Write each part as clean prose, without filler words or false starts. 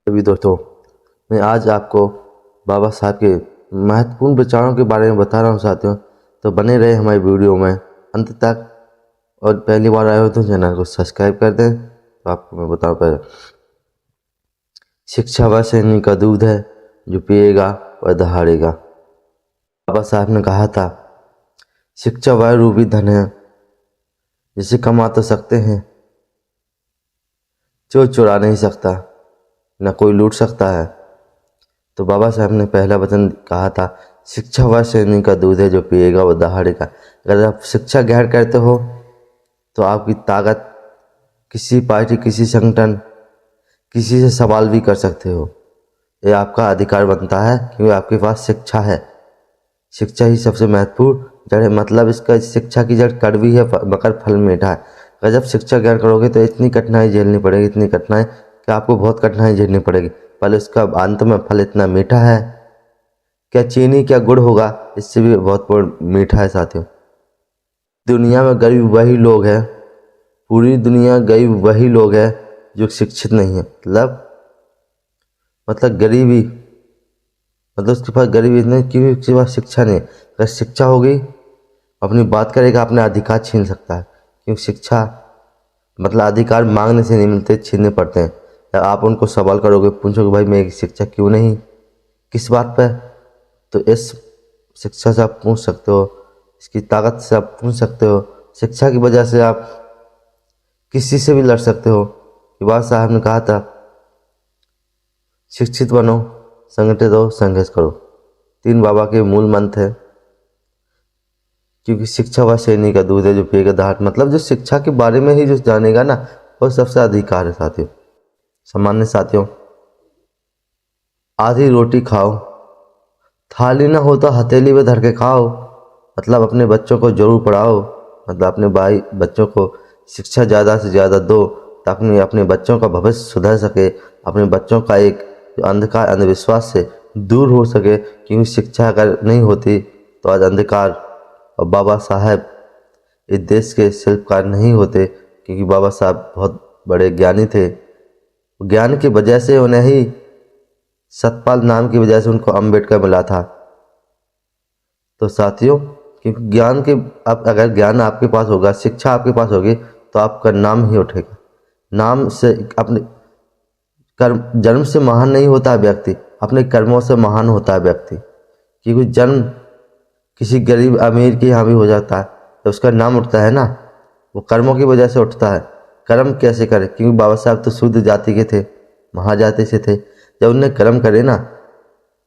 अभी दोस्तों, मैं आज आपको बाबा साहब के महत्वपूर्ण विचारों के बारे में बता रहा हूँ साथियों। तो बने रहे हमारी वीडियो में अंत तक। और पहली बार आए हो तो चैनल को सब्सक्राइब कर दें। तो आपको मैं बताऊँ पहले, शिक्षा वह सैनिक का दूध है जो पिएगा वह दहाड़ेगा। बाबा साहब ने कहा था, शिक्षा वह रूपी धन है जिसे कमा तो सकते हैं, जो चुरा नहीं सकता, न कोई लूट सकता है। तो बाबा साहब ने पहला वचन कहा था, शिक्षा वह सैनिक का दूध है जो पिएगा वो दहाड़ेगा। अगर आप शिक्षा ग्रहण करते हो तो आपकी ताकत किसी पार्टी, किसी संगठन, किसी से सवाल भी कर सकते हो। ये आपका अधिकार बनता है क्योंकि आपके पास शिक्षा है। शिक्षा ही सबसे महत्वपूर्ण जड़ है। मतलब इसका, शिक्षा की जड़ कड़वी है मगर फल मीठा है। अगर जब शिक्षा ग्रहण करोगे तो इतनी कठिनाई झेलनी पड़ेगी, इतनी कठिनाई कि आपको बहुत कठिनाई झेलनी पड़ेगी, पर उसका अंत में फल इतना मीठा है। क्या चीनी क्या गुड़ होगा, इससे भी बहुत मीठा है साथियों। दुनिया में गरीब वही लोग हैं, पूरी दुनिया गरीब वही लोग हैं जो शिक्षित नहीं है। मतलब गरीबी, मतलब उसके पास गरीबी नहीं क्योंकि उसके पास शिक्षा नहीं है। अगर शिक्षा होगी, अपनी बात करेगा, अपने अधिकार छीन सकता है। क्योंकि शिक्षा मतलब अधिकार मांगने से नहीं मिलते, छीनने पड़ते हैं। आप उनको सवाल करोगे, पूछोगे भाई मेरी शिक्षा क्यों नहीं, किस बात पर, तो इस शिक्षा से आप पूछ सकते हो, इसकी ताकत से आप पूछ सकते हो। शिक्षा की वजह से आप किसी से भी लड़ सकते हो। बाबा साहब ने कहा था, शिक्षित बनो, संगठित हो, संघर्ष करो। 3 बाबा के मूल मंत्र है। क्योंकि शिक्षा वह सैनिक का दूध है जो पिएगा दहाड़। मतलब जो शिक्षा के बारे में ही जो जानेगा ना, वो सबसे अधिकार है साथियों। सामान्य साथियों, आधी रोटी खाओ, थाली ना हो तो हथेली में धर के खाओ। मतलब अपने बच्चों को जरूर पढ़ाओ, मतलब अपने भाई बच्चों को शिक्षा ज़्यादा से ज़्यादा दो ताकि अपने बच्चों का भविष्य सुधर सके, अपने बच्चों का एक अंधकार अंधविश्वास से दूर हो सके। क्योंकि शिक्षा अगर नहीं होती तो आज अंधकार और बाबा साहब इस देश के शिल्पकार नहीं होते। क्योंकि बाबा साहब बहुत बड़े ज्ञानी थे। ज्ञान की वजह से उन्हें ही, सतपाल नाम की वजह से उनको अम्बेडकर मिला था। तो साथियों, क्योंकि ज्ञान के, अब अगर ज्ञान आपके पास होगा, शिक्षा आपके पास होगी, तो आपका नाम ही उठेगा। नाम से अपने कर्म, जन्म से महान नहीं होता है व्यक्ति, अपने कर्मों से महान होता है व्यक्ति। क्योंकि जन्म किसी गरीब अमीर के यहाँ भी हो जाता है, तो उसका नाम उठता है ना, वो कर्मों की वजह से उठता है। कर्म कैसे करे, क्योंकि बाबा साहब तो शुद्ध जाति के थे, महाजाति से थे। जब उन्हें कर्म करे ना,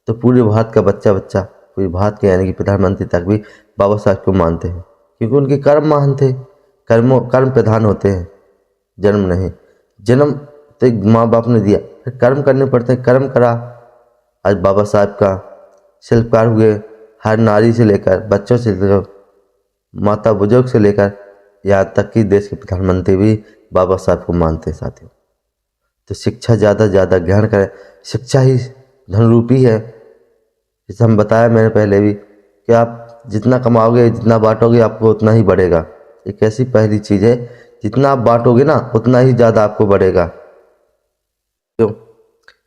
तो पूरे भारत का बच्चा बच्चा, पूरे भारत के यानी कि प्रधानमंत्री तक भी बाबा साहब को मानते हैं। क्योंकि उनके कर्म महान थे। कर्म प्रधान होते हैं, जन्म नहीं। जन्म तो एक माँ बाप ने दिया, फिर कर्म करने पड़ते हैं, कर्म करा। आज बाबा साहब का शिल्पकार हुए, हर नारी से लेकर बच्चों से लेकर माता बुजुर्ग से लेकर यहाँ तक कि देश के प्रधानमंत्री भी बाबा साहब को मानते हैं साथियों। तो शिक्षा ज़्यादा से ज़्यादा ग्रहण करें। शिक्षा ही धनरूपी है। जैसे हम बताया मैंने पहले भी कि आप जितना कमाओगे, जितना बांटोगे, आपको उतना ही बढ़ेगा। एक ऐसी पहली चीज़ है, जितना आप बांटोगे ना उतना ही ज़्यादा आपको बढ़ेगा। क्यों?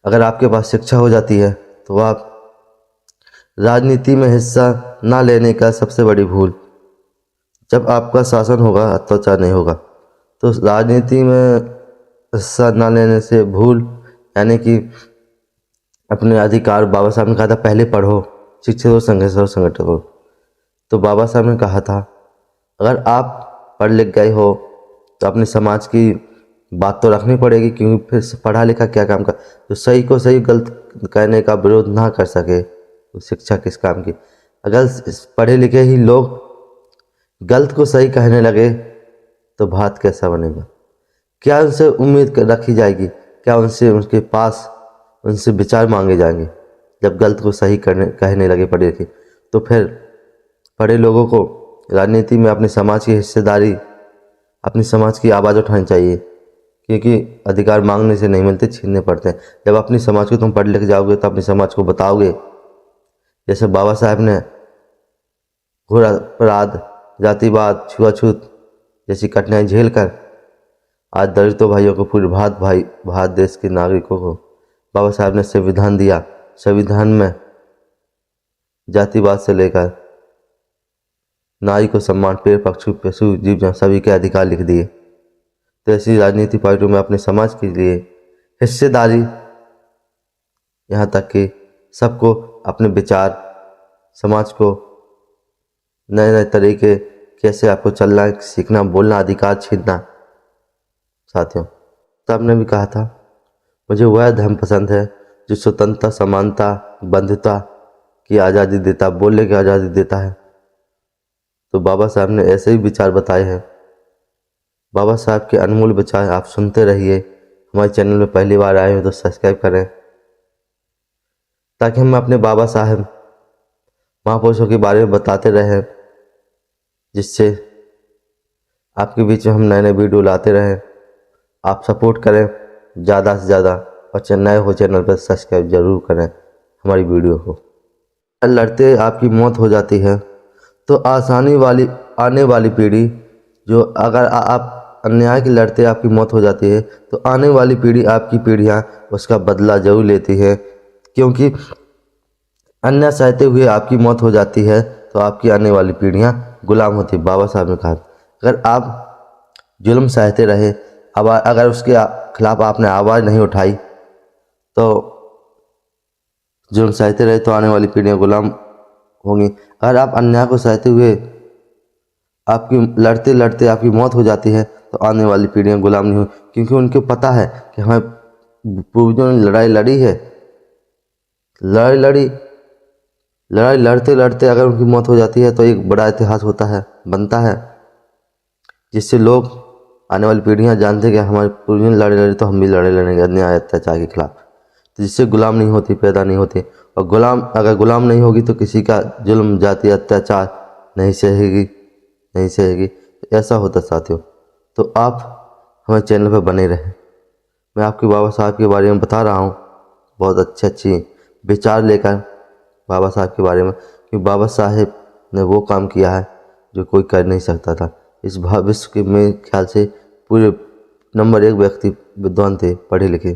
अगर आपके पास शिक्षा हो जाती है तो आप राजनीति में हिस्सा ना लेने का सबसे बड़ी भूल। जब आपका शासन होगा, अत्याचार नहीं होगा, तो राजनीति में हिस्सा ना लेने से भूल, यानी कि अपने अधिकार, बाबा साहब ने कहा था पहले पढ़ो, शिक्षित हो, संघर्ष हो, संगठित हो। तो बाबा साहब ने कहा था, अगर आप पढ़ लिख गए हो तो अपने समाज की बात तो रखनी पड़ेगी। क्योंकि फिर पढ़ा लिखा क्या काम का, जो सही को सही, गलत कहने का विरोध ना कर सके, तो शिक्षा किस काम की। अगर पढ़े लिखे ही लोग गलत को सही कहने लगे तो भारत कैसा बनेगा। क्या उनसे उम्मीद रखी जाएगी, क्या उनसे, उनके पास उनसे विचार मांगे जाएंगे। जब गलत को सही कहने लगे पढ़े लिखे, तो फिर पढ़े लोगों को राजनीति में अपने समाज की हिस्सेदारी, अपनी समाज की आवाज़ उठानी चाहिए। क्योंकि अधिकार मांगने से नहीं मिलते, छीनने पड़ते हैं। जब अपनी समाज को तुम पढ़ लिख जाओगे तो अपनी समाज को बताओगे। जैसे बाबा साहब ने घोर अपराध, जातिवाद, छुआछूत जैसी कठिनाई झेल कर आज दलितों भाइयों को, पूरे भारत देश के नागरिकों को बाबा साहब ने संविधान दिया। संविधान में जातिवाद से लेकर नारी को सम्मान, पेड़ पक्षी पशु जीव जंतु सभी के अधिकार लिख दिए। तो ऐसी राजनीतिक पार्टियों में अपने समाज के लिए हिस्सेदारी, यहाँ तक कि सबको अपने विचार, समाज को नए नए तरीके कैसे आपको चलना, सीखना, बोलना, अधिकार छीनना। साथियों, तब ने भी कहा था, मुझे वह धर्म पसंद है जो स्वतंत्रता, समानता, बंधुता की आज़ादी देता, बोलने की आज़ादी देता है। तो बाबा साहब ने ऐसे ही विचार बताए हैं। बाबा साहब के अनमोल विचार आप सुनते रहिए। हमारे चैनल में पहली बार आए हो तो सब्सक्राइब करें, ताकि हम अपने बाबा साहब महापुरुषों के बारे में बताते रहें, जिससे आपके बीच में हम नए नए वीडियो लाते रहें। आप सपोर्ट करें ज़्यादा से ज़्यादा, और नए हो चैनल पर सब्सक्राइब जरूर करें हमारी वीडियो को। लड़ते आपकी मौत हो जाती है तो आने वाली पीढ़ी, जो अगर आप अन्याय के लड़ते आपकी मौत हो जाती है तो आने वाली पीढ़ी, आपकी पीढ़ियां उसका बदला जरूर लेती है, क्योंकि अन्याय सहते हुए आपकी मौत हो जाती है तो आपकी आने वाली पीढ़ियां गुलाम होती। बाबा साहब ने कहा, अगर आप जुल्म सहते रहे, अगर उसके खिलाफ आपने आवाज़ नहीं उठाई, तो जुल्म सहते रहे तो आने वाली पीढ़ियां गुलाम होंगी। अगर आप अन्याय को सहते हुए आपकी लड़ते लड़ते आपकी मौत हो जाती है तो आने वाली पीढ़ियां गुलाम नहीं होंगी, क्योंकि उनको पता है कि हमें पूर्वजों ने लड़ाई लड़ी है। लड़ाई लड़ते लड़ते अगर उनकी मौत हो जाती है तो एक बड़ा इतिहास बनता है, जिससे लोग, आने वाली पीढ़ियां जानते हैं कि हमारे पूर्वजों ने लड़े तो हम भी लड़ेंगे अन्याय अत्याचार के खिलाफ। तो जिससे गुलाम नहीं होती, पैदा नहीं होती। और अगर गुलाम नहीं होगी तो किसी का जुल्म, जाति, अत्याचार नहीं सहेगी। ऐसा होता साथियों। तो आप हमारे चैनल पर बने रहें। मैं आपके बाबा साहब के बारे में बता रहा हूँ, बहुत अच्छे विचार लेकर बाबा साहब के बारे में, कि बाबा साहब ने वो काम किया है जो कोई कर नहीं सकता था। इस विश्व के मेरे ख्याल से पूरे नंबर 1 व्यक्ति विद्वान थे, पढ़े लिखे,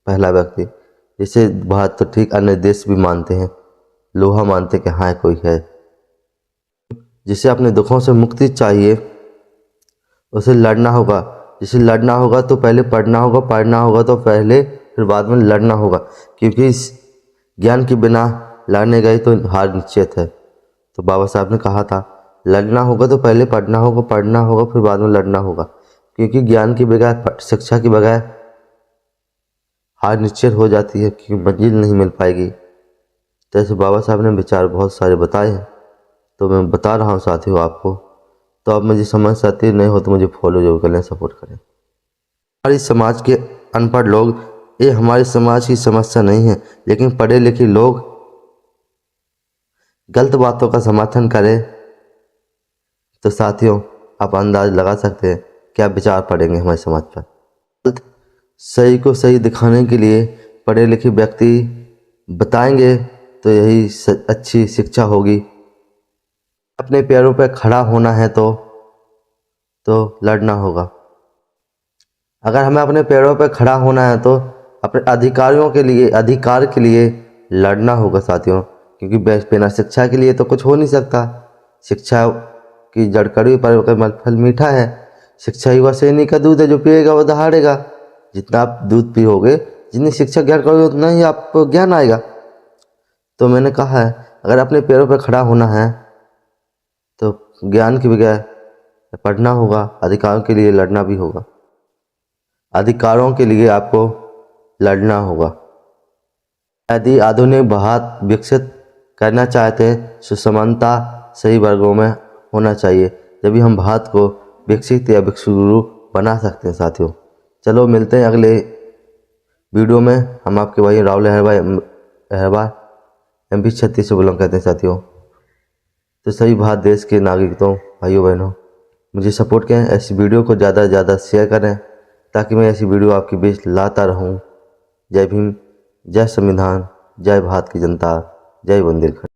पहला व्यक्ति, जिसे भारत तो ठीक अन्य देश भी मानते हैं, लोहा मानते कि हाँ कोई है। जिसे अपने दुखों से मुक्ति चाहिए, उसे लड़ना होगा। जिसे लड़ना होगा तो पहले पढ़ना होगा तो पहले, फिर बाद में लड़ना होगा, क्योंकि इस ज्ञान के बिना लड़ने गए तो हार निश्चित है। तो बाबा साहब ने कहा था, लड़ना होगा तो पहले पढ़ना होगा फिर बाद में लड़ना होगा, क्योंकि ज्ञान के बगैर, शिक्षा के बगैर हार निश्चित हो जाती है, क्योंकि मंजिल नहीं मिल पाएगी। तो ऐसे बाबा साहब ने विचार बहुत सारे बताए हैं, तो मैं बता रहा हूँ साथियों आपको। तो आप मुझे समझ सकते नहीं हो तो मुझे फॉलो जरूर करें, सपोर्ट करें। हमारे समाज के अनपढ़ लोग, ये हमारे समाज की समस्या नहीं है, लेकिन पढ़े लिखे लोग गलत बातों का समर्थन करें तो साथियों आप अंदाज लगा सकते हैं क्या विचार पड़ेंगे हमारे समाज पर। सही को सही दिखाने के लिए पढ़े लिखे व्यक्ति बताएंगे तो यही अच्छी शिक्षा होगी। अपने पैरों पर खड़ा होना है तो लड़ना होगा। अगर हमें अपने पैरों पर खड़ा होना है तो अपने अधिकार के लिए लड़ना होगा साथियों, क्योंकि बिना शिक्षा के लिए तो कुछ हो नहीं सकता। शिक्षा की जड़ कड़वी पर फल मीठा है। शिक्षा ही वह सैनिक का दूध है, जो पिएगा वो दहाड़ेगा। जितना आप दूध पियोगे, जितनी शिक्षा ज्ञान करोगे, उतना ही आपको ज्ञान आएगा। तो मैंने कहा है, अगर अपने पैरों पर खड़ा होना है तो ज्ञान के बगैर पढ़ना होगा, अधिकारों के लिए लड़ना भी होगा। अधिकारों के लिए आपको लड़ना होगा। यदि आधुनिक भारत विकसित करना चाहते हैं तो समानता सही वर्गों में होना चाहिए, तभी हम भारत को विकसित या विश्वगुरु बना सकते हैं साथियों। चलो मिलते हैं अगले वीडियो में। हम आपके भाई राहुल अहरवार MP छत्तीस से बिलोंग करते हैं साथियों। तो सभी भारत देश के नागरिकों, भाइयों बहनों, मुझे सपोर्ट करें, ऐसी वीडियो को ज़्यादा से ज़्यादा शेयर करें, ताकि मैं ऐसी वीडियो आपके बीच लाता रहूं। जय भीम, जय संविधान, जय भारत की जनता, जय वंदे।